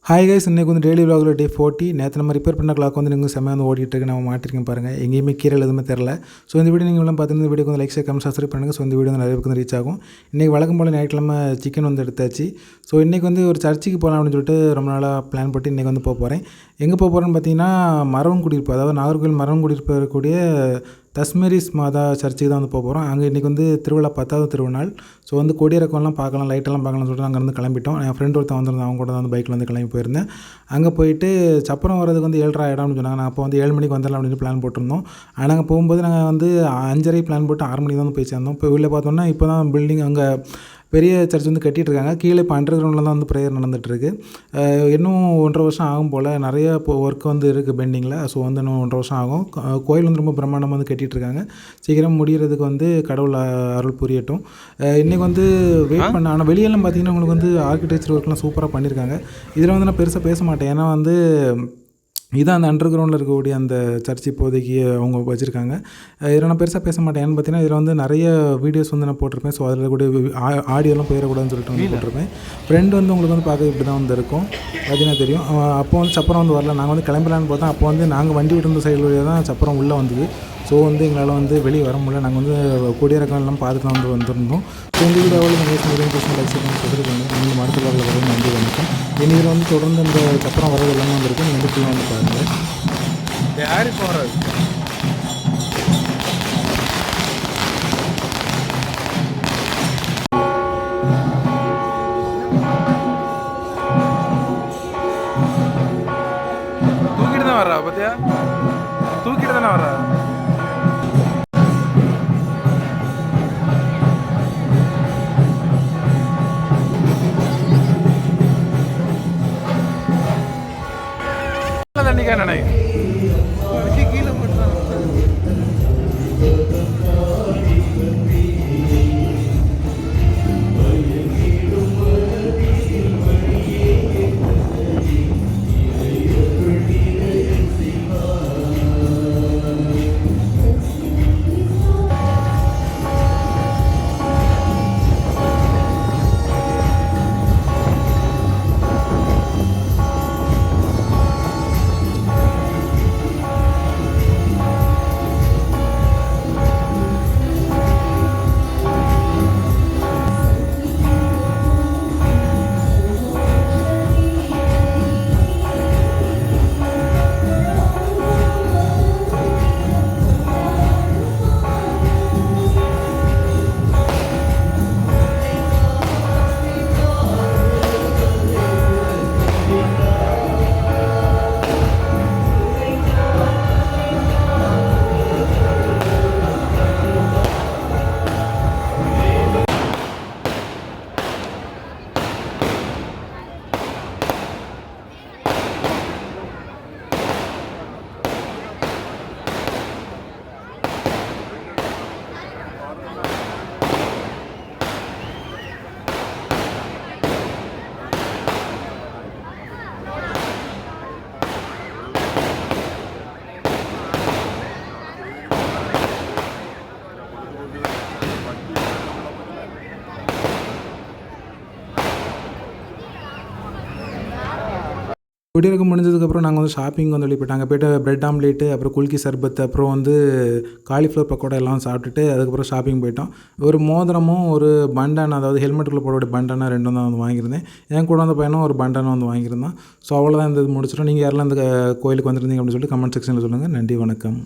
Hi guys, இன்றைக்கி வந்து daily விலாகில் டே 40. நேற்று நம்ம ரிப்பேர் பண்ண கிளாக் வந்து நீங்கள் செம்மையாக வந்து ஓடிட்டு இருக்கு. நம்ம மாட்டிருக்கேன் பாருங்கள், எங்கேயுமே கீரல் எதுவுமே தெரில. ஸோ இந்த வீடியோ நீங்கள் பார்த்துருந்து இந்த வீடியோ வந்து லைக் கமெண்ட் சப்ஸ்கிரைப் பண்ணுங்கள். ஸோ இந்த வீடியோ வந்து நிறைய பேருக்கு வந்து ரீச் ஆகும். இன்றைக்கி வழக்கம் போல் ஞாயிற்றுக்கிழமை சிக்கன் வந்து எடுத்தாச்சு. ஸோ இன்றைக்கி வந்து ஒரு சர்ச்சுக்கு போகலாம் அப்படின்னு சொல்லிட்டு ரொம்ப நாளாக பிளான் போட்டு இன்றைக்கி வந்து போக போகிறேன். எங்கே போக போகிறேன்னு பார்த்தீங்கன்னா மரம் குடியிருப்பு, அதாவது நாகர்கோவில் மரம் குடியிருப்பு இருக்கக்கூடிய தஸ்மேரிஸ் மாதா சர்ச்சுக்கு தான் வந்து போக போகிறோம். அங்கே இன்றைக்கி வந்து திருவிழா 10வது திருநாள். ஸோ வந்து கொடியிறக்கம்லாம் பார்க்கலாம், லைட்டெல்லாம் பார்க்கலாம்னு சொல்லிட்டு அங்கேருந்து கிளம்பிட்டோம். என் ஃப்ரெண்ட் ஒருத்தன் வந்திருந்தேன், அவங்க கூட தான் வந்து பைக்கில் வந்து கிளம்பி போயிருந்தேன். அங்கே போயிட்டு சப்பரம் வரதுக்கு வந்து 7:30 ஆகிடும்னு சொன்னாங்க. நான் அப்போ வந்து 7 மணிக்கு வந்துடலாம் அப்படின்னு பிளான் போட்டிருந்தோம். ஆனால் அங்கே போகும்போது நாங்கள் வந்து 5:30 பிளான் போட்டு 6 மணிக்கு தான் வந்து போய் சேர்ந்தோம். இப்போ உள்ளே பார்த்தோன்னா இப்போ தான் பில்டிங் அங்கே பெரிய சர்ச் வந்து கட்டிகிட்ருக்காங்க. கீழே இப்போ அண்டர் கிரவுண்டில் தான் வந்து ப்ரேயர் நடந்துகிட்ருக்கு. இன்னும் 1.5 வருஷம் ஆகும் போல். நிறைய இப்போ ஒர்க் வந்து இருக்குது பெண்டிங்கில். ஸோ வந்து இன்னும் 1.5 வருஷம் ஆகும். கோயில் வந்து ரொம்ப பிரம்மாண்டமாக வந்து கட்டிகிட்ருக்காங்க. சீக்கிரம் முடிகிறதுக்கு வந்து கடவுள் அருள் புரியட்டும். இன்றைக்கி வந்து வெயிட் பண்ண. ஆனால் வெளியெல்லாம் பார்த்திங்கன்னா உங்களுக்கு வந்து ஆர்கிடெக்சர் ஒர்க்லாம் சூப்பராக பண்ணியிருக்காங்க. இதில் வந்து நான் பெருசாக பேச மாட்டேன், ஏன்னா வந்து இதான் அந்த அண்டர் கிரவுண்டில் இருக்கக்கூடிய அந்த சர்ச் இப்போதைக்கு அவங்க வச்சுருக்காங்க. இதில் நான் பெருசாக பேச மாட்டேன். ஏன்னு பார்த்தீங்கன்னா இதில் வந்து நிறைய வீடியோஸ் வந்து நான் போட்டிருப்பேன். ஸோ அதில் கூட ஆடியோலாம் போயிடக்கூடாதுன்னு சொல்லிட்டு வந்து போட்டிருப்பேன். ஃப்ரெண்டு வந்து உங்களுக்கு வந்து பார்க்க இப்படி தான் வந்து இருக்கும், பார்த்தீங்கன்னா தெரியும். அப்போ வந்து சப்பரம் வந்து வரல, நாங்கள் வந்து கிளம்பலான்னு பார்த்தோம். அப்போ வந்து நாங்கள் வண்டி விட்டு சைடு வழியாக தான் சப்பரம் உள்ளே வந்தது. ஸோ வந்து எங்களால் வந்து வெளியே வர முடியல. நாங்கள் வந்து கொடியிறக்கம்லாம் பார்த்துட்டு தான் வந்து வந்திருந்தோம். ஸோ இந்த வீடியோவில் நாங்கள் சொல்லியிருக்காங்க. நீங்கள் மருத்துவ வரும் நன்றி வணக்கம். இனி இதில் வந்து தொடர்ந்து இந்த சப்பரம் வரது எல்லாமே வந்துருக்கு. நீங்கள் வந்து ஃபுல்லாக வந்து பாருங்கள். யார் இப்போ வர்றது? தூக்கிட்டு தான் வர்றா, பார்த்தியா? தூக்கிட்டு தானே வர்றா. தண்ணிக்கா நினைக்கிறேன் கீழே போட்டு குடியிறக்கம் முடிஞ்சதுக்கப்புறம் நாங்கள் வந்து ஷாப்பிங் வந்து வெளியே போயிட்டாங்க. போய்ட்டு பிரெட் ஆம்லேட்டு, அப்புறம் குல்கி சர்பத், அப்புறம் வந்து காலிஃப்ளவர் பக்கோடா எல்லாம் சாப்பிட்டுட்டு அதுக்கப்புறம் ஷாப்பிங் போயிட்டோம். ஒரு மோதிரமும் ஒரு பண்டானா, அதாவது ஹெல்மெட்டுக்குள்ளே போடக்கூடிய பண்டானா 2 தான் வந்து வாங்கியிருந்தேன். என் கூட வந்த பையனும் ஒரு பண்டானா வந்து வாங்கியிருந்தான். ஸோ அவ்வளோதான் இந்த இது முடிச்சிட்டோம். நீங்கள் யாரெல்லாம் இந்த கோயிலுக்கு வந்துருந்தீங்க அப்படின்னு சொல்லிட்டு கமெண்ட் செக்ஷனில் சொல்லுங்கள். நன்றி, வணக்கம்.